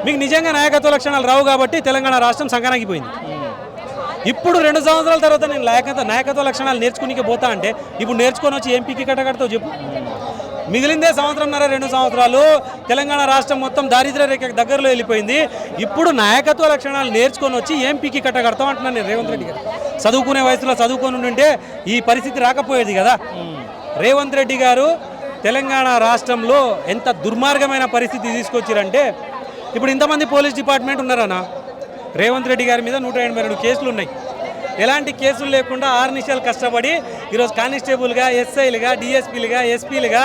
మీకు నిజంగా నాయకత్వ లక్షణాలు రావు కాబట్టి తెలంగాణ రాష్ట్రం సంకనాగిపోయింది. ఇప్పుడు 2 సంవత్సరాల తర్వాత నేను నాయకత్వ లక్షణాలు నేర్చుకునికి పోతా అంటే ఇప్పుడు నేర్చుకొని వచ్చి ఎంపీకి కట్టకడతావు చెప్పు. మిగిలిందే 2 సంవత్సరాలు తెలంగాణ రాష్ట్రం మొత్తం దారిద్ర్య రేఖ దగ్గరలో వెళ్ళిపోయింది. ఇప్పుడు నాయకత్వ లక్షణాలు నేర్చుకొని వచ్చి ఎంపీకి కట్టకడతాం అంటున్నాను నేను రేవంత్ రెడ్డి గారు. చదువుకునే వయసులో చదువుకొని ఉంటే ఈ పరిస్థితి రాకపోయేది కదా. రేవంత్ రెడ్డి గారు తెలంగాణ రాష్ట్రంలో ఎంత దుర్మార్గమైన పరిస్థితి తీసుకొచ్చారంటే ఇప్పుడు ఇంతమంది పోలీస్ డిపార్ట్మెంట్ ఉన్నారన్నా. రేవంత్ రెడ్డి గారి మీద 182 కేసులు ఉన్నాయి. ఎలాంటి కేసులు లేకుండా 6 నిమిషాలు కష్టపడి ఈరోజు కానిస్టేబుల్గా, ఎస్ఐలుగా, డిఎస్పీలుగా, ఎస్పీలుగా,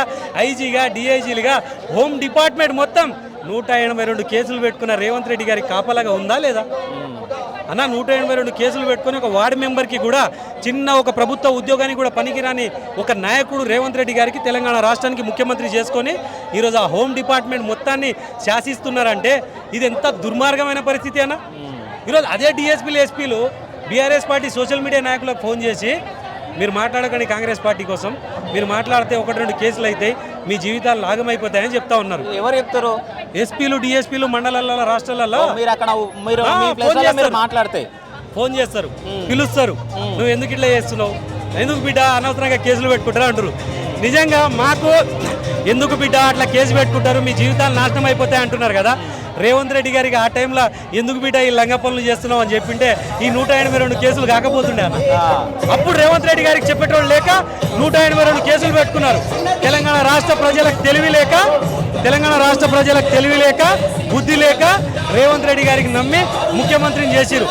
ఐజీగా, డిఐజీలుగా హోమ్ డిపార్ట్మెంట్ మొత్తం 182 కేసులు పెట్టుకున్న రేవంత్ రెడ్డి గారికి కాపలాగా ఉందా లేదా అన్న? 182 కేసులు పెట్టుకుని ఒక వార్డు మెంబర్కి కూడా చిన్న ఒక ప్రభుత్వ ఉద్యోగానికి కూడా పనికిరాని ఒక నాయకుడు రేవంత్ రెడ్డి గారికి తెలంగాణ రాష్ట్రానికి ముఖ్యమంత్రి చేసుకొని ఈరోజు ఆ హోమ్ డిపార్ట్మెంట్ మొత్తాన్ని శాసిస్తున్నారంటే ఇది ఎంత దుర్మార్గమైన పరిస్థితి అన్న. ఈరోజు అదే డిఎస్పీలు, ఎస్పీలు బీఆర్ఎస్ పార్టీ సోషల్ మీడియా నాయకులకు ఫోన్ చేసి మీరు మాట్లాడకండి కాంగ్రెస్ పార్టీ కోసం, మీరు మాట్లాడితే 1-2 కేసులు అవుతాయి, మీ జీవితాలు లాగమైపోతాయని చెప్తా ఉన్నారు. ఎవరు చెప్తారు? ఎస్పీలు, డిఎస్పీలు మండలాల్లో, రాష్ట్రాలలో ఫోన్ చేస్తారు, పిలుస్తారు. నువ్వు ఎందుకు ఇట్లా చేస్తున్నావు, ఎందుకు బిడ్డ అనవసరంగా కేసులు పెట్టుకుంటారు అంటారు. నిజంగా మాకు ఎందుకు బిడ్డ అట్లా కేసు పెట్టుకుంటారు, మీ జీవితాలు నాశనం అయిపోతాయి అంటున్నారు కదా. రేవంత్ రెడ్డి గారికి ఆ టైంలో ఎందుకు బిడ్డ ఈ లంగ పనులు చేస్తున్నావు అని చెప్పింటే ఈ 182 కేసులు కాకపోతుండే అన్న. అప్పుడు రేవంత్ రెడ్డి గారికి చెప్పేటోళ్ళు లేక 182 కేసులు పెట్టుకున్నారు. తెలంగాణ రాష్ట్ర ప్రజలకు తెలివి లేక బుద్ధి లేక రేవంత్ రెడ్డి గారికి నమ్మి ముఖ్యమంత్రిని చేసిరు.